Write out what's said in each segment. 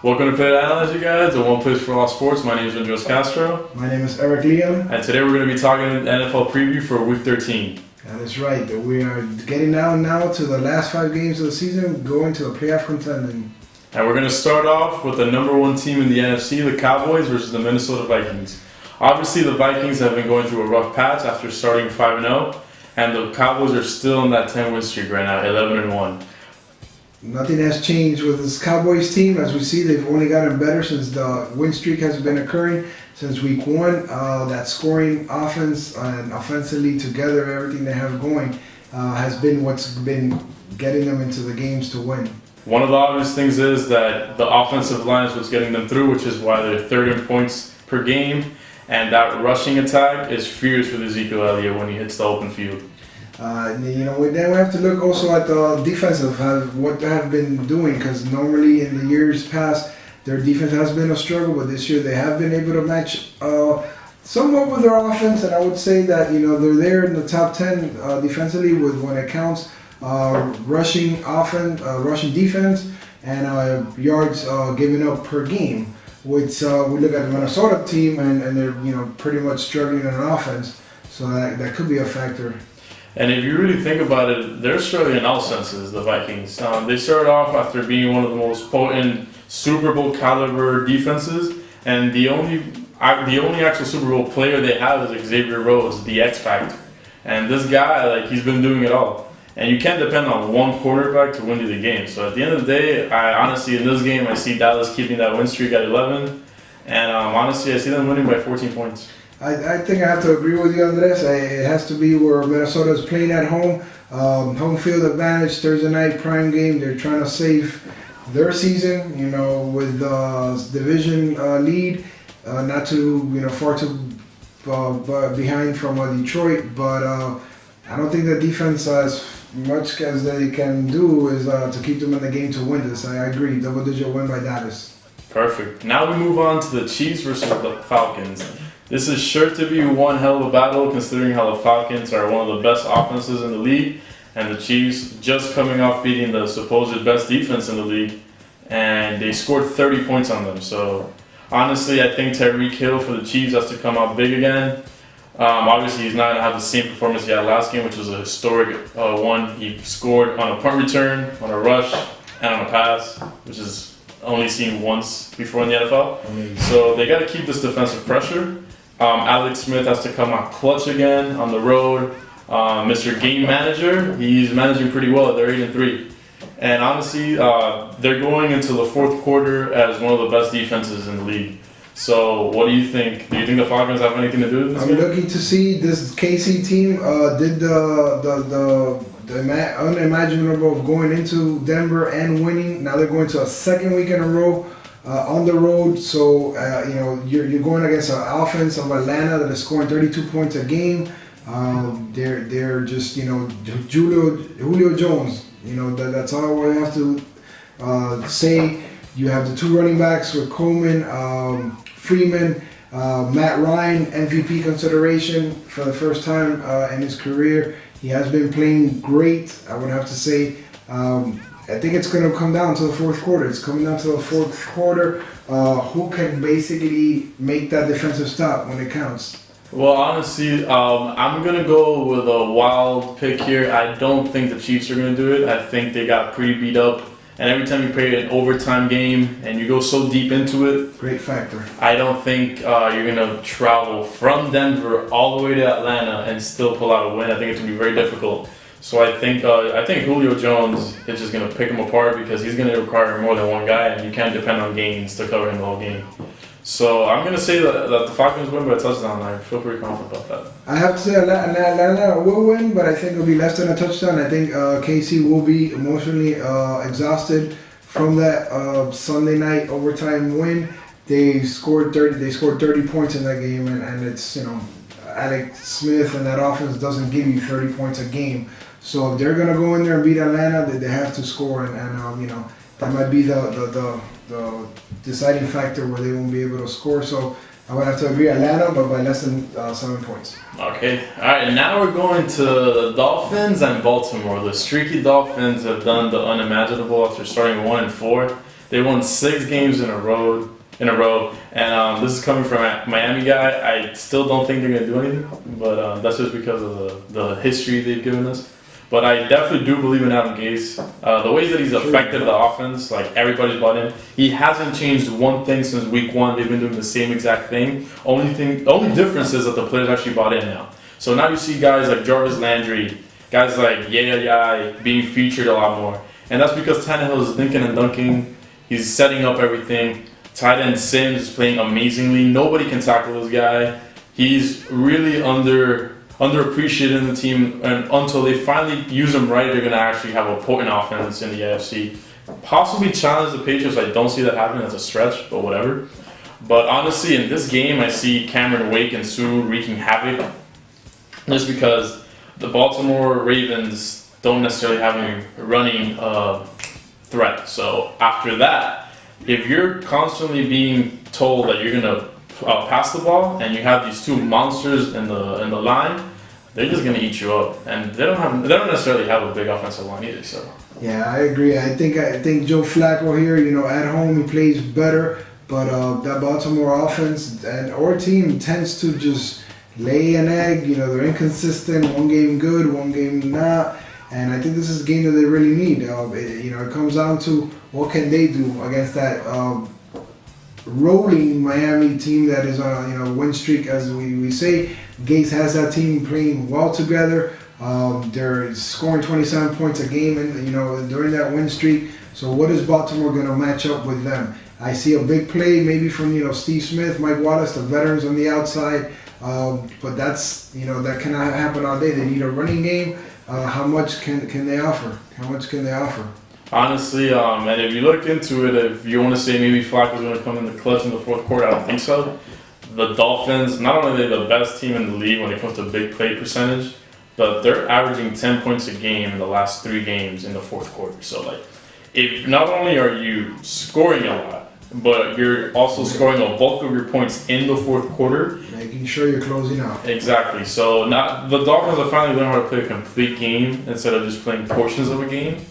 Welcome to Play the Analyze, you guys, the one place for all sports. My name is Andres Castro. My name is Eric Liam. And today we're going to be talking NFL preview for Week 13. That is right. We are getting now to the last 5 games of the season, going to the playoff contending. And we're going to start off with the number 1 team in the NFC, the Cowboys, versus the Minnesota Vikings. Obviously, the Vikings have been going through a rough patch after starting 5-0, and the Cowboys are still in that 10-win streak right now, 11-1. Nothing has changed with this Cowboys team. As we see, they've only gotten better since the win streak has been occurring since week 1. That scoring offense and offensively together, everything they have going, has been what's been getting them into the games to win. One of the obvious things is that the offensive line is what's getting them through, which is why they're third in points per game. And that rushing attack is fierce with Ezekiel Elliott when he hits the open field. Then we have to look also at the defensive, what they have been doing, because normally in the years past, their defense has been a struggle, but this year they have been able to match somewhat with their offense, and I would say that they're there in the top 10 defensively with when it counts rushing offense, rushing defense, and yards given up per game. Which we look at the Minnesota team, and they're pretty much struggling on offense, so that could be a factor. And if you really think about it, they're struggling in all senses, the Vikings. They started off after being one of the most potent Super Bowl caliber defenses, and the only actual Super Bowl player they have is Xavier Rhodes, the X Factor. And this guy, he's been doing it all. And you can't depend on one quarterback to win you the game. So at the end of the day, I honestly, in this game, I see Dallas keeping that win streak at 11. And honestly, I see them winning by 14 points. I think I have to agree with you on this. It has to be where Minnesota is playing at home. Home field advantage, Thursday night prime game. They're trying to save their season, with the division lead, not too, far too behind from Detroit. But I don't think the defense, as much as they can do, is to keep them in the game to win this. I agree. Double-digit win by Dallas. Perfect. Now we move on to the Chiefs versus the Falcons. This is sure to be one hell of a battle, considering how the Falcons are one of the best offenses in the league, and the Chiefs just coming off beating the supposed best defense in the league, and they scored 30 points on them. So honestly, I think Tyreek Hill for the Chiefs has to come out big again. Obviously, he's not going to have the same performance he had last game, which was a historic one. He scored on a punt return, on a rush, and on a pass, which is only seen once before in the NFL. So they got to keep this defensive pressure. Alex Smith has to come out clutch again on the road. Mr. Game Manager, he's managing pretty well. They're 8-3. And honestly, they're going into the fourth quarter as one of the best defenses in the league. So what do you think? Do you think the Falcons have anything to do with this? I'm looking to see this KC team did the unimaginable of going into Denver and winning. Now they're going to a second week in a row on the road. So you're going against an offense of Atlanta that is scoring 32 points a game. They're just Julio Jones. That's all we have to say. You have the 2 running backs with Coleman, Freeman, Matt Ryan, MVP consideration for the first time in his career. He has been playing great, I would have to say. I think it's going to come down to the fourth quarter. It's coming down to the fourth quarter. Who can basically make that defensive stop when it counts? Well, honestly, I'm going to go with a wild pick here. I don't think the Chiefs are going to do it. I think they got pretty beat up. And every time you play an overtime game and you go so deep into it, great factor. I don't think you're going to travel from Denver all the way to Atlanta and still pull out a win. I think it's going to be very difficult. So I think Julio Jones is just going to pick him apart because he's going to require more than one guy, and you can't depend on Gaines to cover him the whole game. So I'm going to say that the Falcons win by a touchdown. I feel pretty confident about that. I have to say Atlanta will win, but I think it'll be less than a touchdown. I think KC will be emotionally exhausted from that Sunday night overtime win. They scored 30 points in that game, and it's Alex Smith and that offense doesn't give you 30 points a game. So if they're gonna go in there and beat Atlanta, they have to score, and that might be the deciding factor where they won't be able to score. So I would have to agree Atlanta, but by less than 7 points. Okay. All right. And now we're going to the Dolphins and Baltimore. The streaky Dolphins have done the unimaginable after starting 1-4. They won 6 games in a row. And this is coming from a Miami guy. I still don't think they're gonna do anything, but that's just because of the history they've given us. But I definitely do believe in Adam Gase. The ways that he's affected the offense, like everybody's bought in. He hasn't changed one thing since week 1. They've been doing the same exact thing. The only difference is that the players actually bought in now. So now you see guys like Jarvis Landry, guys like Yaya being featured a lot more. And that's because Tannehill is thinking and dunking. He's setting up everything. Tight end Sims is playing amazingly. Nobody can tackle this guy. He's really underappreciated in the team, and until they finally use him right, they're going to actually have a potent offense in the AFC. Possibly challenge the Patriots. I don't see that happening. That's a stretch, but whatever. But honestly, in this game, I see Cameron Wake and Sue wreaking havoc, just because the Baltimore Ravens don't necessarily have any running threat. So after that, if you're constantly being told that you're gonna pass the ball, and you have these two monsters in the line, they're just gonna eat you up, and they don't necessarily have a big offensive line either. So yeah, I agree. I think Joe Flacco here, at home he plays better, but that Baltimore offense and our team tends to just lay an egg. They're inconsistent. One game good, one game not. And I think this is a game that they really need. It comes down to what can they do against that rolling Miami team that is on a win streak, as we say. Gase has that team playing well together. They're scoring 27 points a game, and during that win streak. So what is Baltimore going to match up with them? I see a big play maybe from Steve Smith, Mike Wallace, the veterans on the outside. But that's that cannot happen all day. They need a running game. How much can they offer? How much can they offer? Honestly, and if you look into it, if you want to say maybe Flacco's going to come in the clutch in the fourth quarter, I don't think so. The Dolphins, not only are they the best team in the league when it comes to big play percentage, but they're averaging 10 points a game in the last 3 games in the fourth quarter. So, if not only are you scoring a lot, but you're also scoring a bulk of your points in the fourth quarter. Making sure you're closing out. Exactly. So the Dolphins have finally learned how to play a complete game instead of just playing portions of a game.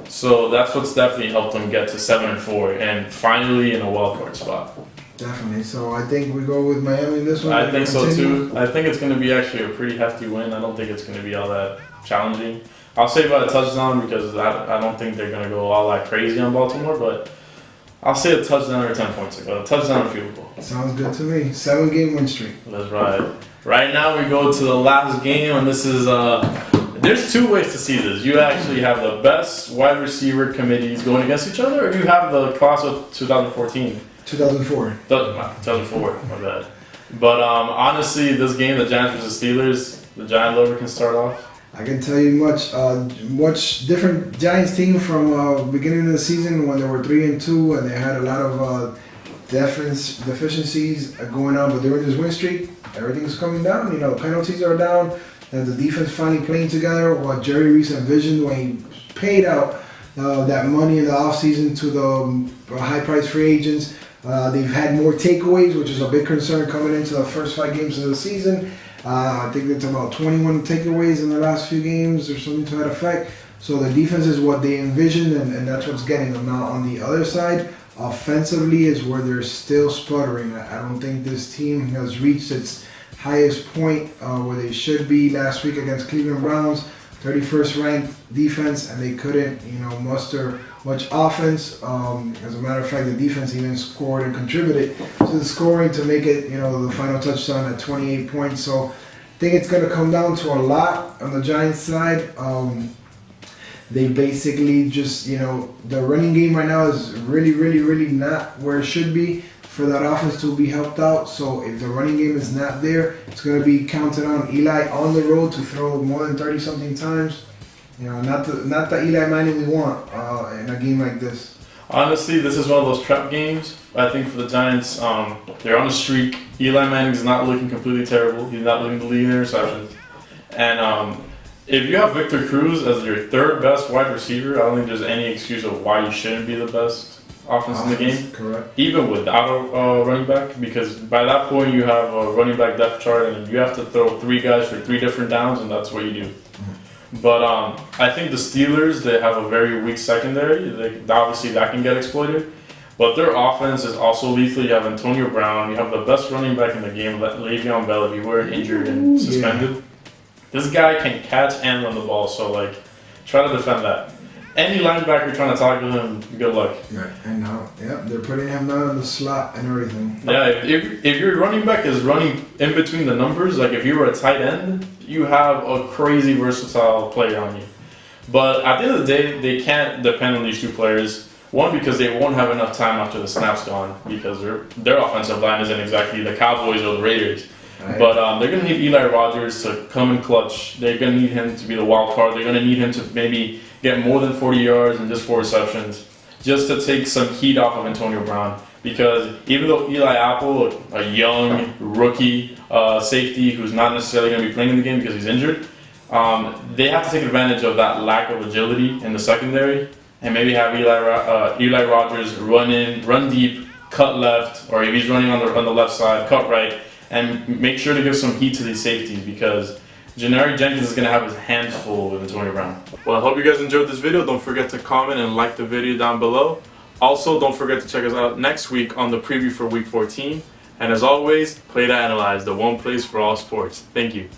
So that's what's definitely helped them get to 7-4 and finally in a wild card spot. Definitely. So I think we go with Miami in this one. I think so too. I think it's going to be actually a pretty hefty win. I don't think it's going to be all that challenging. I'll say by a touchdown because I don't think they're going to go all that crazy on Baltimore, but I'll say a touchdown or 10 points. A touchdown and field goal. Sounds good to me. 7-game win streak. That's right. Right now we go to the last game, and this is there's 2 ways to see this. You actually have the best wide receiver committees going against each other, or you have the class of 2014. 2004. 2004, my bad. But honestly, this game, the Giants versus Steelers, the Giant lover can start off. I can tell you much different Giants team from beginning of the season when they were 3-2 and they had a lot of deficiencies going on, but during this win streak, everything's coming down. The penalties are down, and the defense finally playing together. What Jerry Reese envisioned when he paid out that money in the offseason to the high-priced free agents. They've had more takeaways, which is a big concern coming into the first 5 games of the season. I think it's about 21 takeaways in the last few games or something to that effect. So the defense is what they envisioned, and that's what's getting them. Now on the other side, offensively is where they're still sputtering. I don't think this team has reached its highest point where they should be last week against Cleveland Browns. 31st ranked defense, and they couldn't, muster much offense. As a matter of fact, the defense even scored and contributed to the scoring to make it, the final touchdown at 28 points. So I think it's going to come down to a lot on the Giants side. They basically just, the running game right now is really, really, really not where it should be for that offense to be helped out. So if the running game is not there, it's going to be counted on Eli on the road to throw more than 30-something times. Not the Eli Manning we want in a game like this. Honestly, this is one of those trap games. I think for the Giants, they're on a streak. Eli Manning's not looking completely terrible. He's not leading the league in interceptions. And if you have Victor Cruz as your 3rd best wide receiver, I don't think there's any excuse of why you shouldn't be the best offense in the game. Correct. Even without a running back, because by that point you have a running back depth chart and you have to throw 3 guys for 3 different downs, and that's what you do. But I think the Steelers, they have a very weak secondary. Obviously, that can get exploited. But their offense is also lethal. You have Antonio Brown. You have the best running back in the game, Le'Veon Bell, if he were injured and suspended. This guy can catch and run the ball, so like, try to defend that. Any linebacker trying to tackle him, good luck. Yeah, and now, they're putting him down in the slot and everything. Yeah, if your running back is running in between the numbers, like if you were a tight end, you have a crazy versatile player on you. But at the end of the day, they can't depend on these two players. One, because they won't have enough time after the snap's gone, because their offensive line isn't exactly the Cowboys or the Raiders. Right. But they're going to need Eli Rogers to come in clutch. They're going to need him to be the wild card. They're going to need him to maybe get more than 40 yards and just 4 receptions, just to take some heat off of Antonio Brown. Because even though Eli Apple, a young rookie safety who's not necessarily going to be playing in the game because he's injured, they have to take advantage of that lack of agility in the secondary and maybe have Eli Rogers run deep, cut left, or if he's running on the left side, cut right, and make sure to give some heat to these safeties because Janoris Jenkins is going to have his hands full with Antonio Brown. Well, I hope you guys enjoyed this video. Don't forget to comment and like the video down below. Also, don't forget to check us out next week on the preview for Week 14. And as always, play to analyze, the one place for all sports. Thank you.